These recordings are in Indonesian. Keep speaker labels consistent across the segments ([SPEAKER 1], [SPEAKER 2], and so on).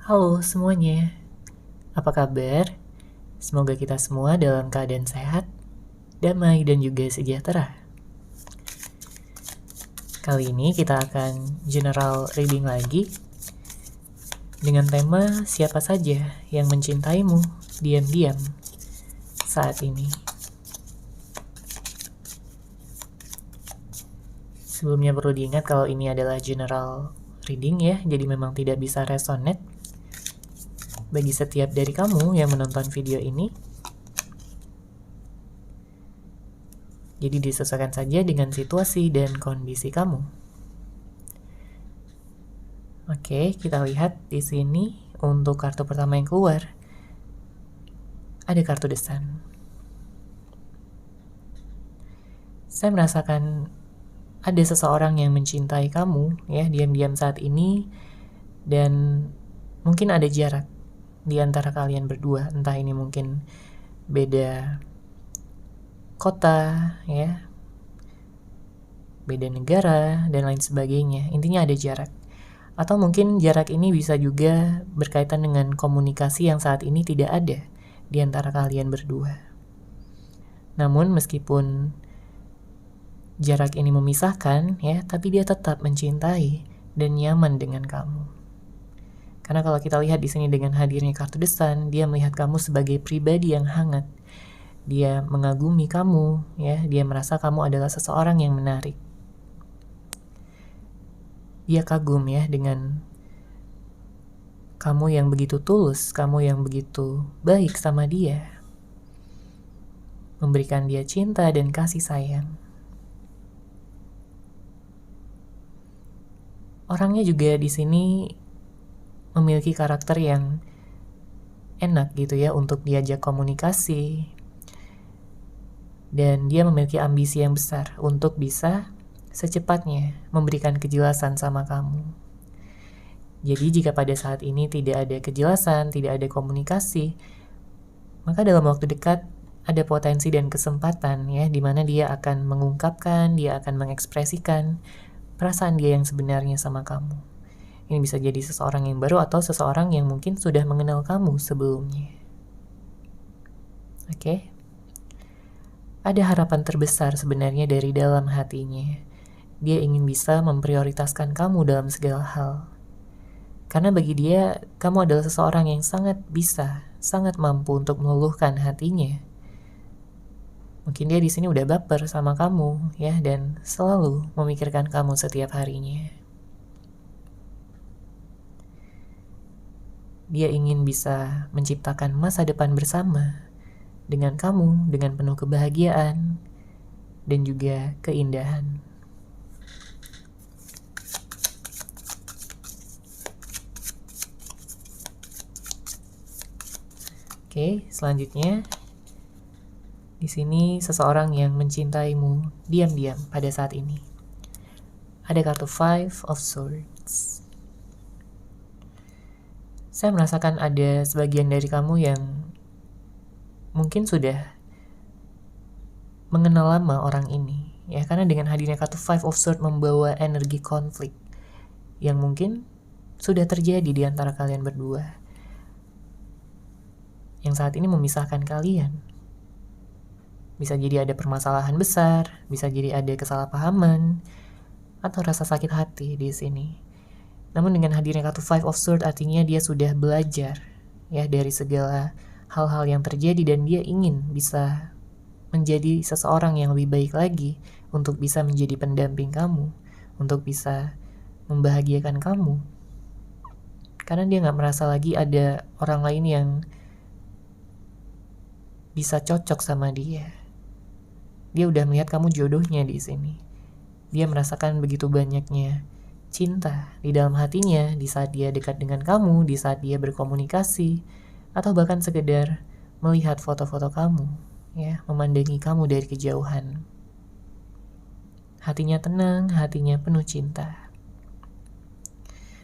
[SPEAKER 1] Halo semuanya, apa kabar? Semoga kita semua dalam keadaan sehat, damai, dan juga sejahtera. Kali ini kita akan general reading lagi dengan tema siapa saja yang mencintaimu diam-diam saat ini. Sebelumnya perlu diingat kalau ini adalah general reading ya, jadi memang tidak bisa resonate bagi setiap dari kamu yang menonton video ini. Jadi disesuaikan saja dengan situasi dan kondisi kamu. Oke, kita lihat di sini untuk kartu pertama yang keluar. Ada kartu The Sun. Saya merasakan ada seseorang yang mencintai kamu ya diam-diam saat ini, dan mungkin ada jarak di antara kalian berdua, entah ini mungkin beda kota ya, beda negara dan lain sebagainya. Intinya ada jarak. Atau mungkin jarak ini bisa juga berkaitan dengan komunikasi yang saat ini tidak ada di antara kalian berdua. Namun meskipun jarak ini memisahkan ya, tapi dia tetap mencintai dan nyaman dengan kamu. Karena kalau kita lihat di sini dengan hadirnya kartu The Sun, dia melihat kamu sebagai pribadi yang hangat. Dia mengagumi kamu ya, dia merasa kamu adalah seseorang yang menarik. Dia kagum ya dengan kamu yang begitu tulus, kamu yang begitu baik sama dia. Memberikan dia cinta dan kasih sayang. Orangnya juga di sini memiliki karakter yang enak gitu ya untuk diajak komunikasi. Dan dia memiliki ambisi yang besar untuk bisa secepatnya memberikan kejelasan sama kamu. Jadi jika pada saat ini tidak ada kejelasan, tidak ada komunikasi, maka dalam waktu dekat ada potensi dan kesempatan ya, di mana dia akan mengungkapkan, dia akan mengekspresikan perasaan dia yang sebenarnya sama kamu. Ini bisa jadi seseorang yang baru atau seseorang yang mungkin sudah mengenal kamu sebelumnya. Oke? Ada harapan terbesar sebenarnya dari dalam hatinya. Dia ingin bisa memprioritaskan kamu dalam segala hal. Karena bagi dia, kamu adalah seseorang yang sangat bisa, sangat mampu untuk meluluhkan hatinya. Mungkin dia di sini udah baper sama kamu ya, dan selalu memikirkan kamu setiap harinya. Dia ingin bisa menciptakan masa depan bersama dengan kamu, dengan penuh kebahagiaan dan juga keindahan. Oke, selanjutnya di sini seseorang yang mencintaimu diam-diam pada saat ini. Ada kartu Five of Swords. Saya merasakan ada sebagian dari kamu yang mungkin sudah mengenal lama orang ini ya, karena dengan hadirnya kartu Five of Swords membawa energi konflik yang mungkin sudah terjadi di antara kalian berdua, yang saat ini memisahkan kalian. Bisa jadi ada permasalahan besar, bisa jadi ada kesalahpahaman atau rasa sakit hati di sini. Namun dengan hadirnya kartu Five of Swords artinya dia sudah belajar ya dari segala hal-hal yang terjadi, dan dia ingin bisa menjadi seseorang yang lebih baik lagi untuk bisa menjadi pendamping kamu, untuk bisa membahagiakan kamu. Karena dia gak merasa lagi ada orang lain yang bisa cocok sama dia. Dia udah melihat kamu jodohnya di sini. Dia merasakan begitu banyaknya cinta di dalam hatinya di saat dia dekat dengan kamu, di saat dia berkomunikasi, atau bahkan sekedar melihat foto-foto kamu, ya, memandangi kamu dari kejauhan. Hatinya tenang, hatinya penuh cinta.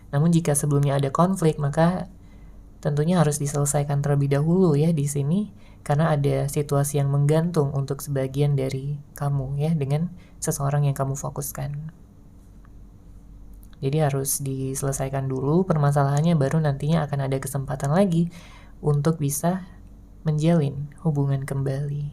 [SPEAKER 1] Namun jika sebelumnya ada konflik, maka tentunya harus diselesaikan terlebih dahulu ya di sini, karena ada situasi yang menggantung untuk sebagian dari kamu ya dengan seseorang yang kamu fokuskan. Jadi harus diselesaikan dulu permasalahannya, baru nantinya akan ada kesempatan lagi untuk bisa menjalin hubungan kembali.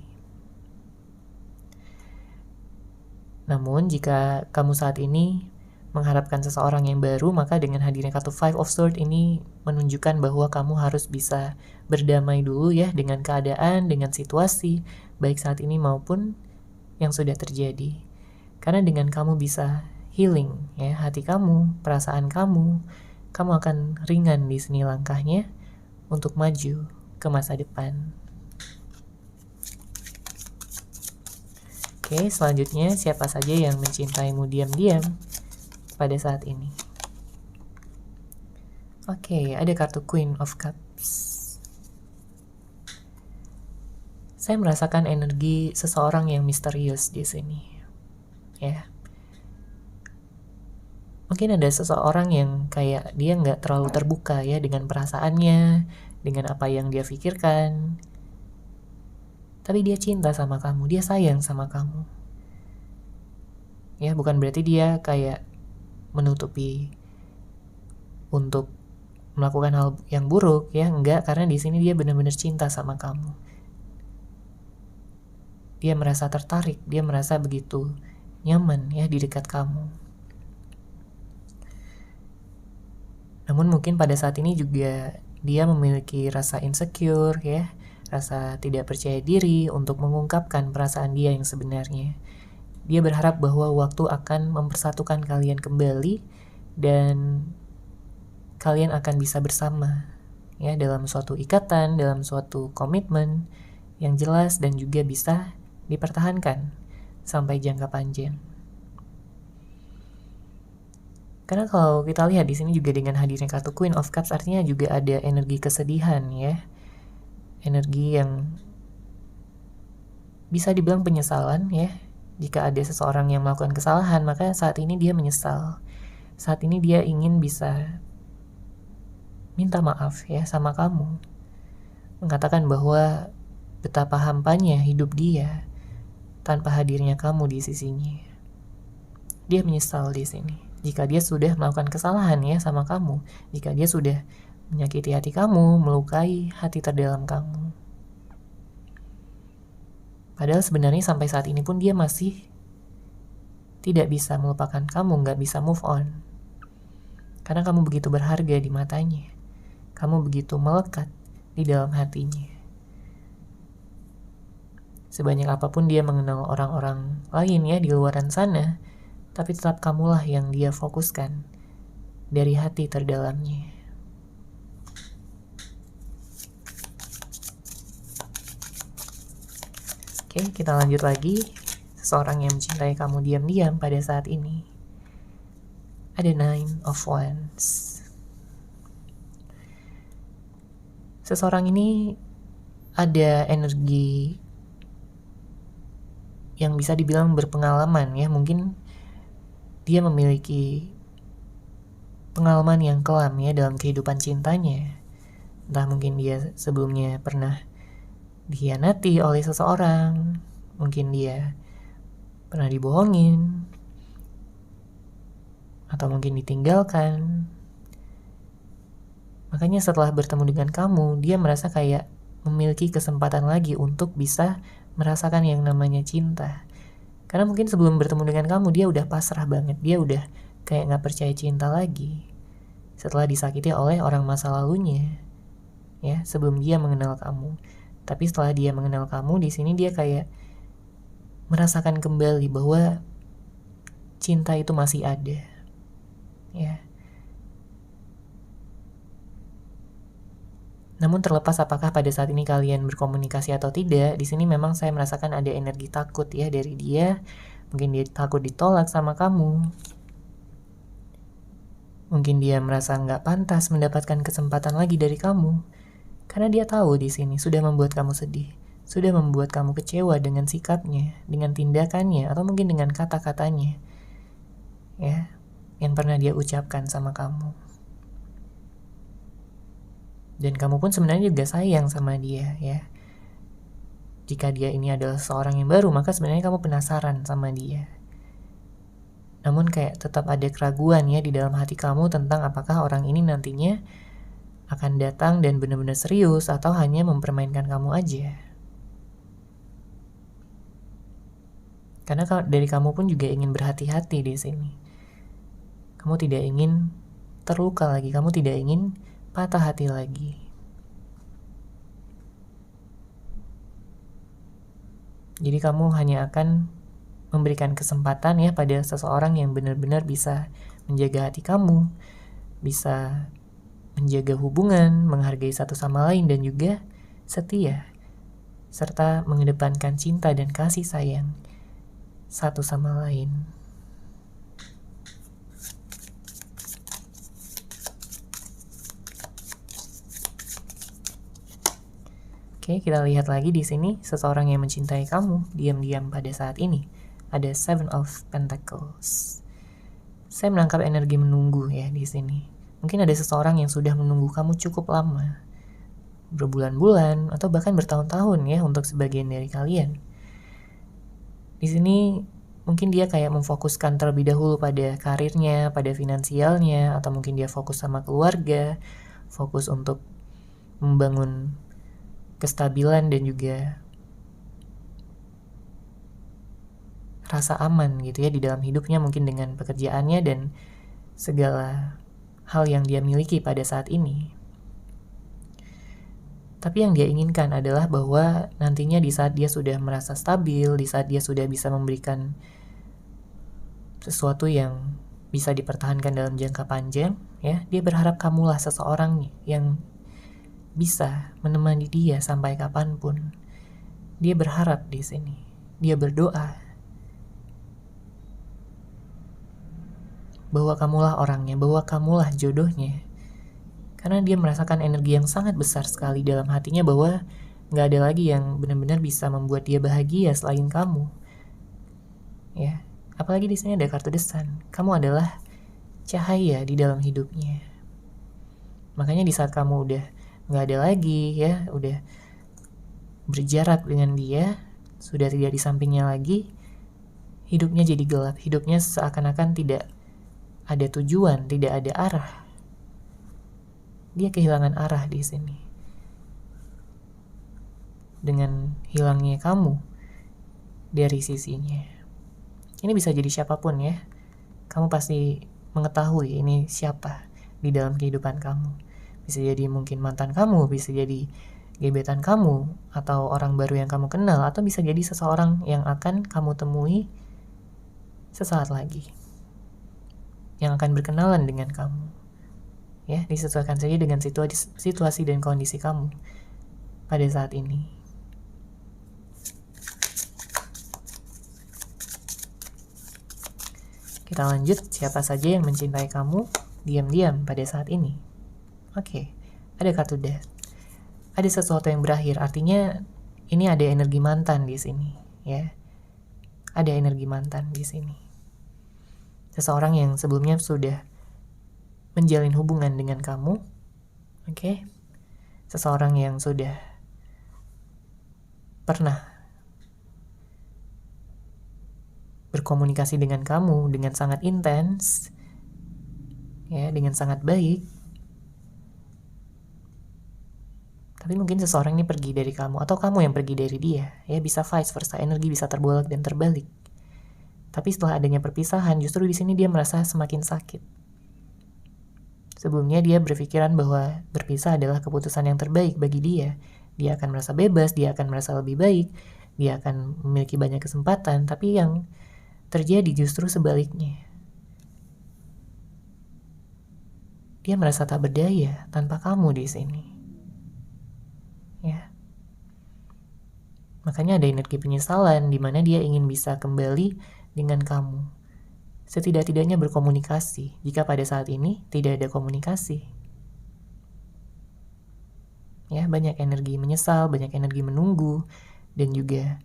[SPEAKER 1] Namun jika kamu saat ini mengharapkan seseorang yang baru, maka dengan hadirnya kartu Five of Swords ini menunjukkan bahwa kamu harus bisa berdamai dulu ya dengan keadaan, dengan situasi, baik saat ini maupun yang sudah terjadi. Karena dengan kamu bisa healing ya hati kamu, perasaan kamu akan ringan di sini langkahnya untuk maju ke masa depan. Oke, selanjutnya siapa saja yang mencintaimu diam-diam pada saat ini? Oke, ada kartu Queen of Cups. Saya merasakan energi seseorang yang misterius di sini. Ya. Mungkin ada seseorang yang kayak dia nggak terlalu terbuka ya dengan perasaannya, dengan apa yang dia pikirkan. Tapi dia cinta sama kamu, dia sayang sama kamu. Ya, bukan berarti dia kayak menutupi untuk melakukan hal yang buruk ya, enggak, karena di sini dia benar-benar cinta sama kamu. Dia merasa tertarik, dia merasa begitu nyaman ya di dekat kamu. Namun mungkin pada saat ini juga dia memiliki rasa insecure ya, rasa tidak percaya diri untuk mengungkapkan perasaan dia yang sebenarnya. Dia berharap bahwa waktu akan mempersatukan kalian kembali dan kalian akan bisa bersama ya dalam suatu ikatan, dalam suatu komitmen yang jelas dan juga bisa dipertahankan sampai jangka panjang. Karena kalau kita lihat di sini juga dengan hadirnya kartu Queen of Cups artinya juga ada energi kesedihan ya. Energi yang bisa dibilang penyesalan ya. Jika ada seseorang yang melakukan kesalahan, maka saat ini dia menyesal. Saat ini dia ingin bisa minta maaf ya sama kamu. Mengatakan bahwa betapa hampanya hidup dia tanpa hadirnya kamu di sisinya. Dia menyesal di sini. Jika dia sudah melakukan kesalahan ya sama kamu, jika dia sudah menyakiti hati kamu, melukai hati terdalam kamu. Padahal sebenarnya sampai saat ini pun dia masih tidak bisa melupakan kamu, nggak bisa move on. Karena kamu begitu berharga di matanya. Kamu begitu melekat di dalam hatinya. Sebanyak apapun dia mengenal orang-orang lain ya di luaran sana, tapi tetap kamulah yang dia fokuskan dari hati terdalamnya. Oke, kita lanjut lagi. Seseorang yang mencintai kamu diam-diam pada saat ini. Ada Nine of Wands. Seseorang ini ada energi yang bisa dibilang berpengalaman ya. Mungkin dia memiliki pengalaman yang kelam ya dalam kehidupan cintanya. Entah mungkin dia sebelumnya pernah dikhianati oleh seseorang, mungkin dia pernah dibohongin, atau mungkin ditinggalkan. Makanya setelah bertemu dengan kamu, dia merasa kayak memiliki kesempatan lagi untuk bisa merasakan yang namanya cinta. Karena mungkin sebelum bertemu dengan kamu, dia udah pasrah banget, dia udah kayak gak percaya cinta lagi. Setelah disakiti oleh orang masa lalunya, ya sebelum dia mengenal kamu. Tapi setelah dia mengenal kamu, di sini dia kayak merasakan kembali bahwa cinta itu masih ada. Ya. Namun terlepas apakah pada saat ini kalian berkomunikasi atau tidak, di sini memang saya merasakan ada energi takut ya dari dia. Mungkin dia takut ditolak sama kamu. Mungkin dia merasa nggak pantas mendapatkan kesempatan lagi dari kamu. Karena dia tahu di sini sudah membuat kamu sedih, sudah membuat kamu kecewa dengan sikapnya, dengan tindakannya, atau mungkin dengan kata-katanya, ya, yang pernah dia ucapkan sama kamu. Dan kamu pun sebenarnya juga sayang sama dia, ya. Jika dia ini adalah seorang yang baru, maka sebenarnya kamu penasaran sama dia. namun kayak tetap ada keraguan ya di dalam hati kamu tentang apakah orang ini nantinya akan datang dan benar-benar serius atau hanya mempermainkan kamu aja. Karena dari kamu pun juga ingin berhati-hati di sini. Kamu tidak ingin terluka lagi, kamu tidak ingin patah hati lagi. Jadi kamu hanya akan memberikan kesempatan ya pada seseorang yang benar-benar bisa menjaga hati kamu, bisa menjaga hubungan, menghargai satu sama lain, dan juga setia, serta mengedepankan cinta dan kasih sayang satu sama lain. Oke, kita lihat lagi di sini seseorang yang mencintai kamu diam-diam pada saat ini. Ada Seven of Pentacles. Saya menangkap energi menunggu ya di sini. Mungkin ada seseorang yang sudah menunggu kamu cukup lama, berbulan-bulan atau bahkan bertahun-tahun ya untuk sebagian dari kalian. Di sini mungkin dia kayak memfokuskan terlebih dahulu pada karirnya, pada finansialnya, atau mungkin dia fokus sama keluarga, fokus untuk membangun kestabilan dan juga rasa aman gitu ya di dalam hidupnya, mungkin dengan pekerjaannya dan segala hal yang dia miliki pada saat ini. Tapi yang dia inginkan adalah bahwa nantinya di saat dia sudah merasa stabil, di saat dia sudah bisa memberikan sesuatu yang bisa dipertahankan dalam jangka panjang, ya, dia berharap kamulah seseorang yang bisa menemani dia sampai kapanpun. Dia berharap di sini, dia berdoa bahwa kamulah orangnya, bahwa kamulah jodohnya. Karena dia merasakan energi yang sangat besar sekali dalam hatinya bahwa gak ada lagi yang benar-benar bisa membuat dia bahagia selain kamu. Ya, apalagi di sini ada kartu The Sun. Kamu adalah cahaya di dalam hidupnya. Makanya di saat kamu udah gak ada lagi ya, udah berjarak dengan dia, sudah tidak di sampingnya lagi, hidupnya jadi gelap, hidupnya seakan-akan tidak ada tujuan, tidak ada arah. Dia kehilangan arah di sini. Dengan hilangnya kamu dari sisinya. Ini bisa jadi siapapun ya. Kamu pasti mengetahui ini siapa di dalam kehidupan kamu. Bisa jadi mungkin mantan kamu, bisa jadi gebetan kamu, atau orang baru yang kamu kenal, atau bisa jadi seseorang yang akan kamu temui sesaat lagi, yang akan berkenalan dengan kamu. Ya, disesuaikan saja dengan situasi dan kondisi kamu pada saat ini. Kita lanjut, siapa saja yang mencintai kamu diam-diam pada saat ini. Oke, ada kartu Death. Ada sesuatu yang berakhir, artinya ini ada energi mantan di sini, ya. Ada energi mantan di sini. Seseorang yang sebelumnya sudah menjalin hubungan dengan kamu, oke? Seseorang yang sudah pernah berkomunikasi dengan kamu dengan sangat intens, ya, dengan sangat baik. Tapi mungkin seseorang ini pergi dari kamu, atau kamu yang pergi dari dia, ya, bisa vice versa, energi bisa terbolak dan terbalik. Tapi setelah adanya perpisahan, justru di sini dia merasa semakin sakit. Sebelumnya dia berpikiran bahwa berpisah adalah keputusan yang terbaik bagi dia. Dia akan merasa bebas, dia akan merasa lebih baik, dia akan memiliki banyak kesempatan, tapi yang terjadi justru sebaliknya. Dia merasa tak berdaya tanpa kamu di sini. Ya. Makanya ada energi penyesalan di mana dia ingin bisa kembali dengan kamu. Setidak-tidaknya berkomunikasi, jika pada saat ini tidak ada komunikasi. Ya, banyak energi menyesal, banyak energi menunggu, dan juga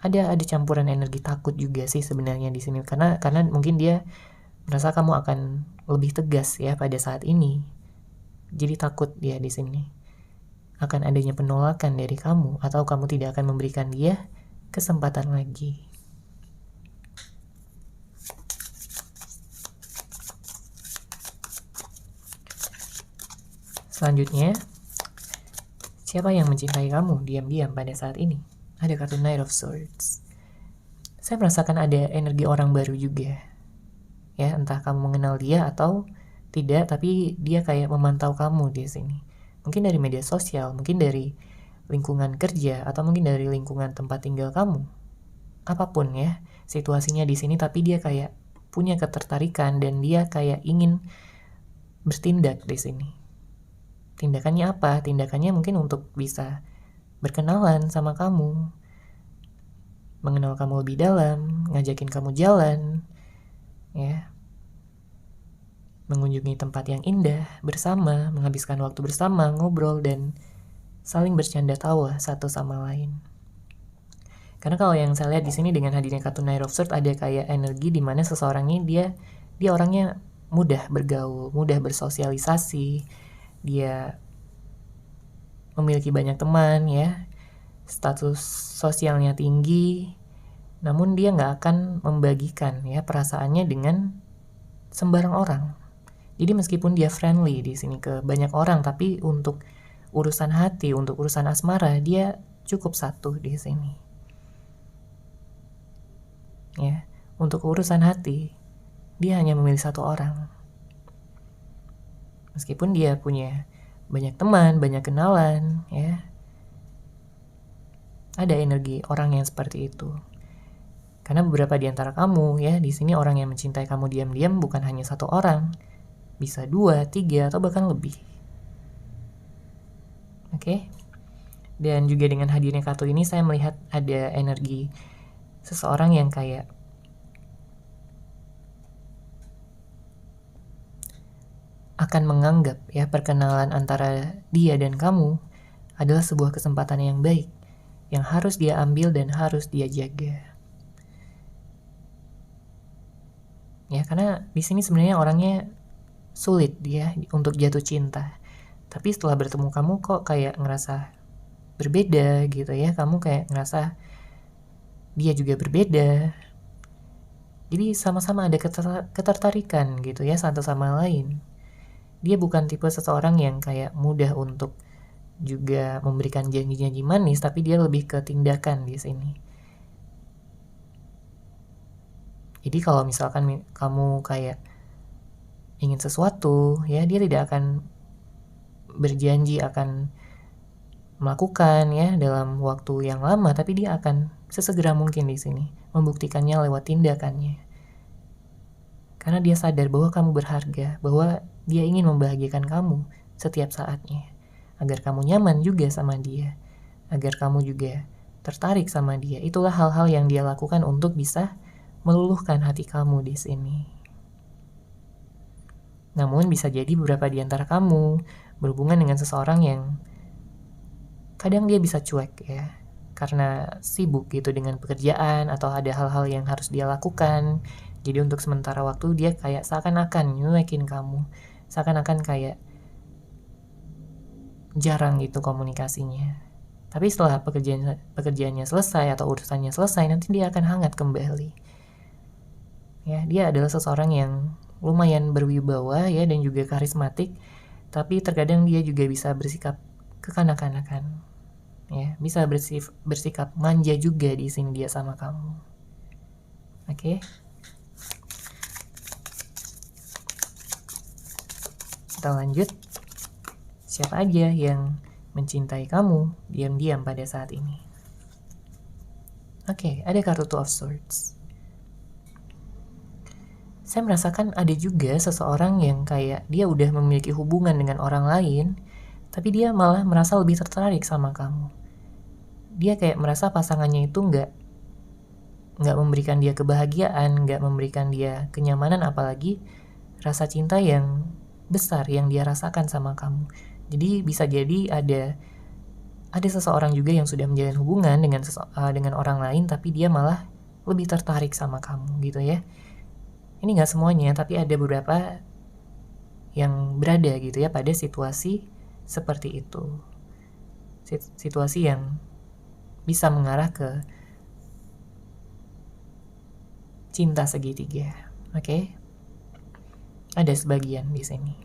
[SPEAKER 1] ada campuran energi takut juga sih sebenarnya di sini, karena mungkin dia merasa kamu akan lebih tegas ya pada saat ini. Jadi takut dia di sini akan adanya penolakan dari kamu, atau kamu tidak akan memberikan dia kesempatan lagi. Selanjutnya, siapa yang mencintai kamu diam-diam pada saat ini? Ada kartu Knight of Swords. Saya merasakan ada energi orang baru juga. Ya, entah kamu mengenal dia atau tidak, tapi dia kayak memantau kamu di sini. Mungkin dari media sosial, mungkin dari lingkungan kerja, atau mungkin dari lingkungan tempat tinggal kamu. Apapun ya situasinya di sini, tapi dia kayak punya ketertarikan dan dia kayak ingin bertindak di sini. Tindakannya apa? Tindakannya mungkin untuk bisa berkenalan sama kamu, mengenal kamu lebih dalam, ngajakin kamu jalan, ya, mengunjungi tempat yang indah bersama, menghabiskan waktu bersama, ngobrol dan saling bercanda tawa satu sama lain. Karena kalau yang saya lihat di sini dengan hadirnya kartu Knight of Swords, ada kayak energi di mana seseorang ini dia orangnya mudah bergaul, mudah bersosialisasi, dia memiliki banyak teman ya, status sosialnya tinggi, namun dia nggak akan membagikan ya perasaannya dengan sembarang orang. Jadi meskipun dia friendly di sini ke banyak orang, tapi untuk urusan hati, untuk urusan asmara, dia cukup satu di sini. Ya, untuk urusan hati, dia hanya memilih satu orang. Meskipun dia punya banyak teman, banyak kenalan, ya, ada energi orang yang seperti itu. Karena beberapa di antara kamu, ya, di sini orang yang mencintai kamu diam-diam bukan hanya satu orang, bisa 2, 3, atau bahkan lebih. Oke? Dan juga dengan hadirnya kartu ini, saya melihat ada energi seseorang yang kayak akan menganggap ya perkenalan antara dia dan kamu adalah sebuah kesempatan yang baik yang harus dia ambil dan harus dia jaga. Ya, karena di sini sebenarnya orangnya sulit dia untuk jatuh cinta. Tapi setelah bertemu kamu kok kayak ngerasa berbeda gitu ya. Kamu kayak ngerasa dia juga berbeda. Jadi sama-sama ada ketertarikan gitu ya satu sama lain. Dia bukan tipe seseorang yang kayak mudah untuk juga memberikan janji-janji manis, tapi dia lebih ke tindakan di sini. Jadi kalau misalkan kamu kayak ingin sesuatu, ya dia tidak akan berjanji akan melakukan ya dalam waktu yang lama, tapi dia akan sesegera mungkin di sini membuktikannya lewat tindakannya. Karena dia sadar bahwa kamu berharga, bahwa dia ingin membahagiakan kamu setiap saatnya, agar kamu nyaman juga sama dia, agar kamu juga tertarik sama dia. Itulah hal-hal yang dia lakukan untuk bisa meluluhkan hati kamu di sini. Namun bisa jadi beberapa di antara kamu berhubungan dengan seseorang yang kadang dia bisa cuek ya, karena sibuk gitu dengan pekerjaan atau ada hal-hal yang harus dia lakukan. Jadi untuk sementara waktu dia kayak seakan-akan nyuekin kamu, seakan-akan kayak jarang gitu komunikasinya. Tapi setelah pekerjaannya selesai atau urusannya selesai, nanti dia akan hangat kembali. Ya, dia adalah seseorang yang lumayan berwibawa ya dan juga karismatik, tapi terkadang dia juga bisa bersikap kekanak-kanakan. Ya, bisa bersikap manja juga di sini dia sama kamu. Oke. Kita lanjut. Siapa aja yang mencintai kamu diam-diam pada saat ini? Oke, ada kartu Two of Swords. Saya merasakan ada juga seseorang yang kayak dia udah memiliki hubungan dengan orang lain, tapi dia malah merasa lebih tertarik sama kamu. Dia kayak merasa pasangannya itu nggak memberikan dia kebahagiaan, nggak memberikan dia kenyamanan, apalagi rasa cinta yang besar yang dia rasakan sama kamu. Jadi bisa jadi ada seseorang juga yang sudah menjalin hubungan dengan orang lain, tapi dia malah lebih tertarik sama kamu gitu ya. Ini nggak semuanya, tapi ada beberapa yang berada gitu ya pada situasi seperti itu. Situasi yang bisa mengarah ke cinta segitiga. Oke? Ada sebagian di sini.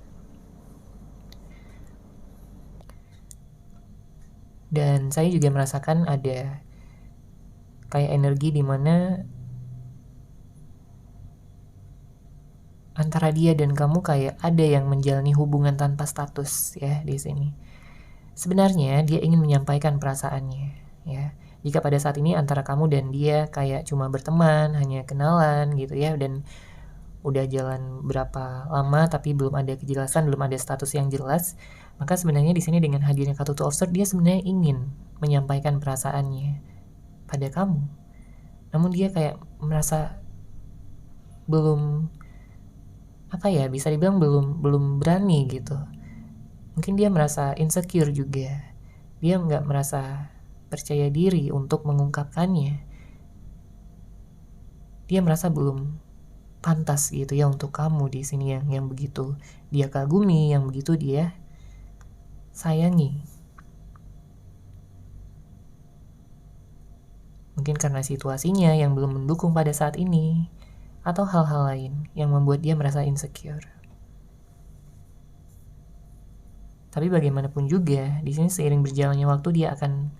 [SPEAKER 1] Dan saya juga merasakan ada kayak energi di mana antara dia dan kamu kayak ada yang menjalani hubungan tanpa status ya di sini. Sebenarnya dia ingin menyampaikan perasaannya ya. Jika pada saat ini antara kamu dan dia kayak cuma berteman, hanya kenalan gitu ya, dan udah jalan berapa lama tapi belum ada kejelasan, belum ada status yang jelas, maka sebenarnya di sini dengan hadirnya kartu Two of Swords dia sebenarnya ingin menyampaikan perasaannya pada kamu. Namun dia kayak merasa belum bisa dibilang belum berani gitu. Mungkin dia merasa insecure juga. Dia nggak merasa percaya diri untuk mengungkapkannya. Dia merasa belum pantas gitu ya untuk kamu di sini yang begitu dia kagumi, yang begitu dia sayangi. Mungkin karena situasinya yang belum mendukung pada saat ini, atau hal-hal lain yang membuat dia merasa insecure. Tapi bagaimanapun juga, di sini seiring berjalannya waktu dia akan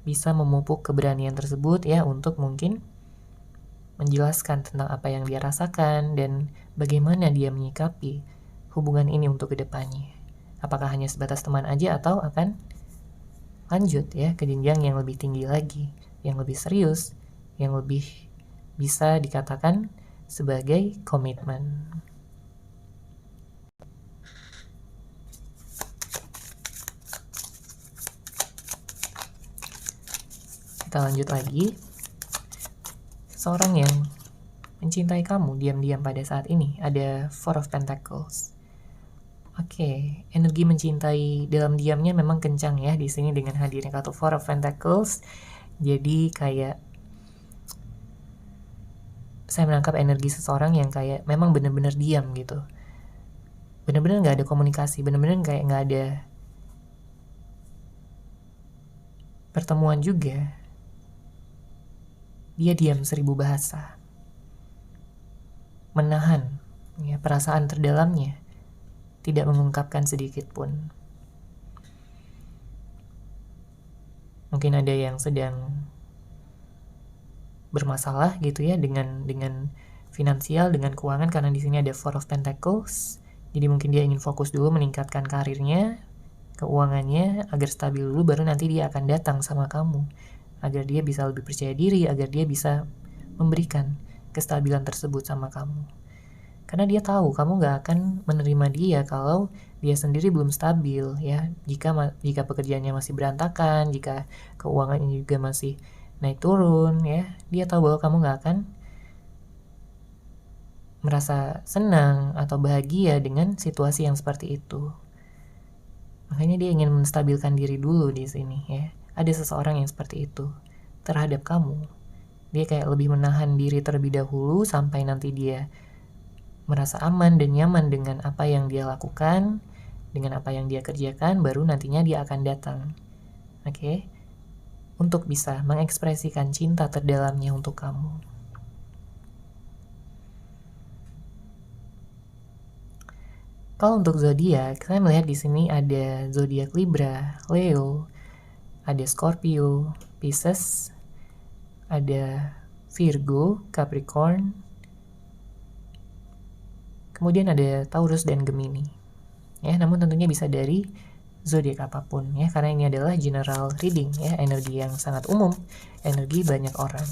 [SPEAKER 1] bisa memupuk keberanian tersebut ya untuk mungkin menjelaskan tentang apa yang dia rasakan dan bagaimana dia menyikapi hubungan ini untuk kedepannya. Apakah hanya sebatas teman aja atau akan lanjut ya ke jenjang yang lebih tinggi lagi, yang lebih serius, yang lebih bisa dikatakan sebagai komitmen. Kita lanjut lagi. Seorang yang mencintai kamu diam-diam pada saat ini, ada Four of Pentacles. Oke, energi mencintai dalam diamnya memang kencang ya di sini dengan hadirnya kartu Four of Pentacles. Jadi kayak saya menangkap energi seseorang yang kayak memang benar-benar diam gitu. Benar-benar nggak ada komunikasi, benar-benar kayak nggak ada pertemuan juga. Dia diam 1000 bahasa. Menahan ya, perasaan terdalamnya. Tidak mengungkapkan sedikit pun. Mungkin ada yang sedang bermasalah gitu ya dengan finansial, dengan keuangan, karena di sini ada Four of Pentacles. Jadi mungkin dia ingin fokus dulu meningkatkan karirnya, keuangannya agar stabil dulu, baru nanti dia akan datang sama kamu. Agar dia bisa lebih percaya diri, agar dia bisa memberikan kestabilan tersebut sama kamu. Karena dia tahu kamu gak akan menerima dia kalau dia sendiri belum stabil ya. Jika pekerjaannya masih berantakan, jika keuangannya juga masih naik turun ya, dia tahu bahwa kamu gak akan merasa senang atau bahagia dengan situasi yang seperti itu. Makanya dia ingin menstabilkan diri dulu di sini ya. Ada seseorang yang seperti itu terhadap kamu. Dia kayak lebih menahan diri terlebih dahulu sampai nanti dia merasa aman dan nyaman dengan apa yang dia lakukan, dengan apa yang dia kerjakan, baru nantinya dia akan datang. Oke? Untuk bisa mengekspresikan cinta terdalamnya untuk kamu. Kalau untuk zodiak, saya melihat di sini ada zodiak Libra, Leo, ada Scorpio, Pisces, ada Virgo, Capricorn, kemudian ada Taurus dan Gemini. Ya, namun tentunya bisa dari zodiak apapun ya, karena ini adalah general reading ya, energi yang sangat umum, energi banyak orang.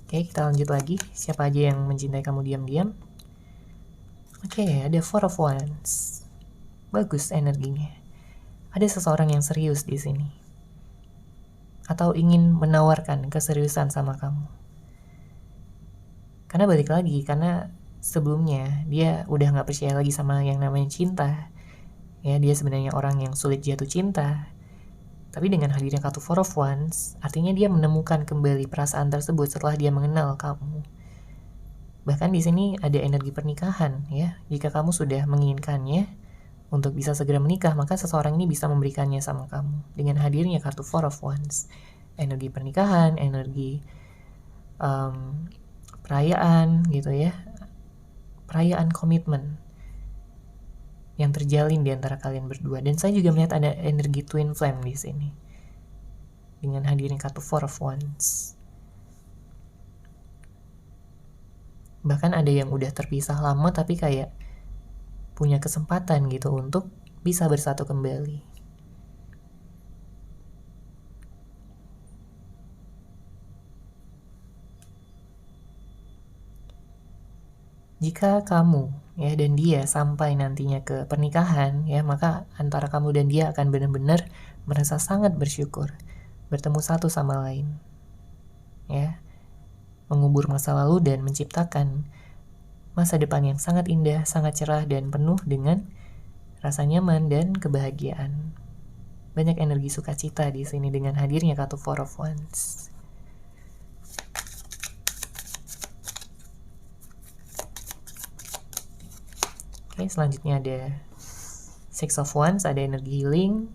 [SPEAKER 1] Oke, kita lanjut lagi. Siapa aja yang mencintai kamu diam-diam? Oke, ada Four of Wands. Bagus energinya. Ada seseorang yang serius di sini. Atau ingin menawarkan keseriusan sama kamu. Karena balik lagi, karena sebelumnya dia udah gak percaya lagi sama yang namanya cinta. Ya, dia sebenarnya orang yang sulit jatuh cinta. Tapi dengan hadirnya kartu Four of Wands, artinya dia menemukan kembali perasaan tersebut setelah dia mengenal kamu. Bahkan di sini ada energi pernikahan ya. Jika kamu sudah menginginkannya untuk bisa segera menikah, maka seseorang ini bisa memberikannya sama kamu. Dengan hadirnya kartu Four of Wands, energi pernikahan, energi perayaan gitu ya, perayaan komitmen. yang terjalin di antara kalian berdua. Dan saya juga melihat ada energi twin flame di sini dengan hadirnya kartu Four of Wands. Bahkan ada yang udah terpisah lama tapi kayak punya kesempatan gitu untuk bisa bersatu kembali. Jika kamu ya dan dia sampai nantinya ke pernikahan ya, maka antara kamu dan dia akan benar-benar merasa sangat bersyukur bertemu satu sama lain ya, mengubur masa lalu dan menciptakan masa depan yang sangat indah, sangat cerah dan penuh dengan rasa nyaman dan kebahagiaan. Banyak energi sukacita di sini dengan hadirnya kartu Four of Wands. Oke, selanjutnya ada Six of Wands, ada energi healing,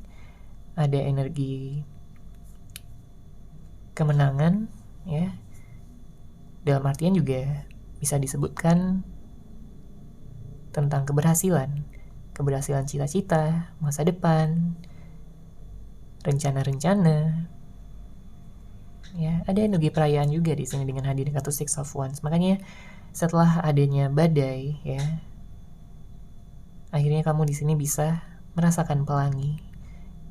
[SPEAKER 1] ada energi kemenangan ya. Dalam artian juga bisa disebutkan tentang keberhasilan cita-cita, masa depan, rencana-rencana. Ya, ada energi perayaan juga di sini dengan hadirnya kartu Six of Wands. Makanya setelah adanya badai ya, akhirnya kamu di sini bisa merasakan pelangi,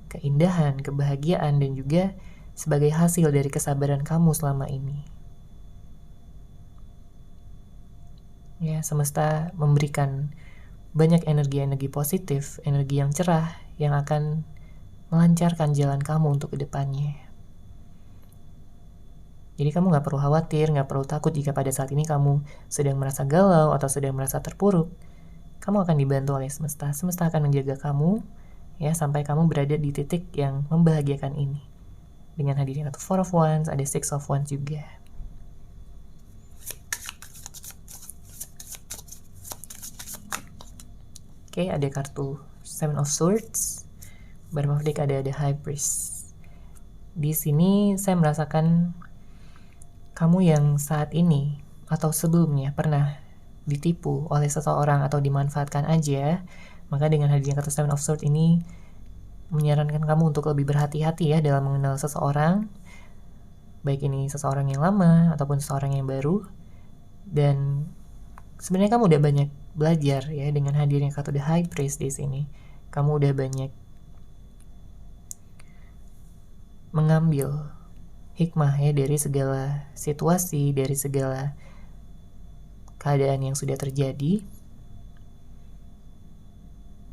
[SPEAKER 1] keindahan, kebahagiaan, dan juga sebagai hasil dari kesabaran kamu selama ini. Ya, semesta memberikan banyak energi-energi positif, energi yang cerah yang akan melancarkan jalan kamu untuk kedepannya. Jadi kamu gak perlu khawatir, gak perlu takut jika pada saat ini kamu sedang merasa galau atau sedang merasa terpuruk. Kamu akan dibantu oleh semesta. Semesta akan menjaga kamu ya sampai kamu berada di titik yang membahagiakan ini. Dengan hadirnya kartu Four of Wands, ada Six of Wands juga. Oke, ada kartu Seven of Swords. Bottom of deck ada High Priest. Di sini saya merasakan kamu yang saat ini atau sebelumnya pernah ditipu oleh seseorang atau dimanfaatkan aja, maka dengan hadirnya kartu Seven of Swords ini menyarankan kamu untuk lebih berhati-hati ya dalam mengenal seseorang, baik ini seseorang yang lama ataupun seseorang yang baru. Dan sebenarnya kamu udah banyak belajar ya dengan hadirnya kartu The High Priest di sini. Kamu udah banyak mengambil hikmah ya dari segala situasi, dari segala keadaan yang sudah terjadi.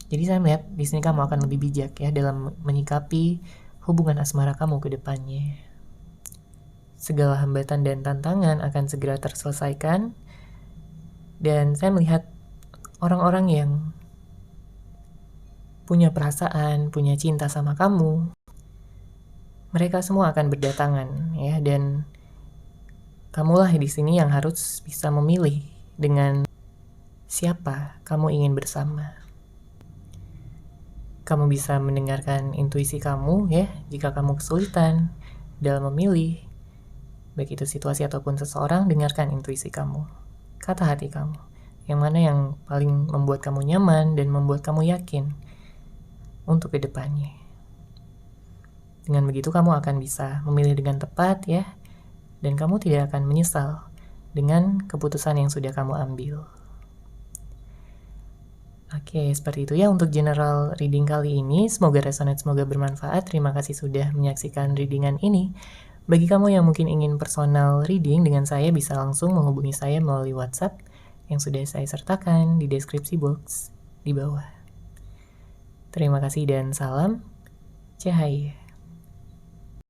[SPEAKER 1] Jadi saya melihat di sini kamu akan lebih bijak ya dalam menyikapi hubungan asmara kamu ke depannya. Segala hambatan dan tantangan akan segera terselesaikan. Dan saya melihat orang-orang yang punya perasaan, punya cinta sama kamu, mereka semua akan berdatangan ya, dan kamulah di sini yang harus bisa memilih dengan siapa kamu ingin bersama. Kamu bisa mendengarkan intuisi kamu ya, jika kamu kesulitan dalam memilih, baik itu situasi ataupun seseorang, dengarkan intuisi kamu, kata hati kamu, yang mana yang paling membuat kamu nyaman dan membuat kamu yakin untuk kedepannya. Dengan begitu kamu akan bisa memilih dengan tepat ya, dan kamu tidak akan menyesal dengan keputusan yang sudah kamu ambil. Oke, seperti itu ya untuk general reading kali ini. Semoga resonate, semoga bermanfaat. Terima kasih sudah menyaksikan readingan ini. Bagi kamu yang mungkin ingin personal reading dengan saya, bisa langsung menghubungi saya melalui WhatsApp yang sudah saya sertakan di deskripsi box di bawah. Terima kasih dan salam cahaya.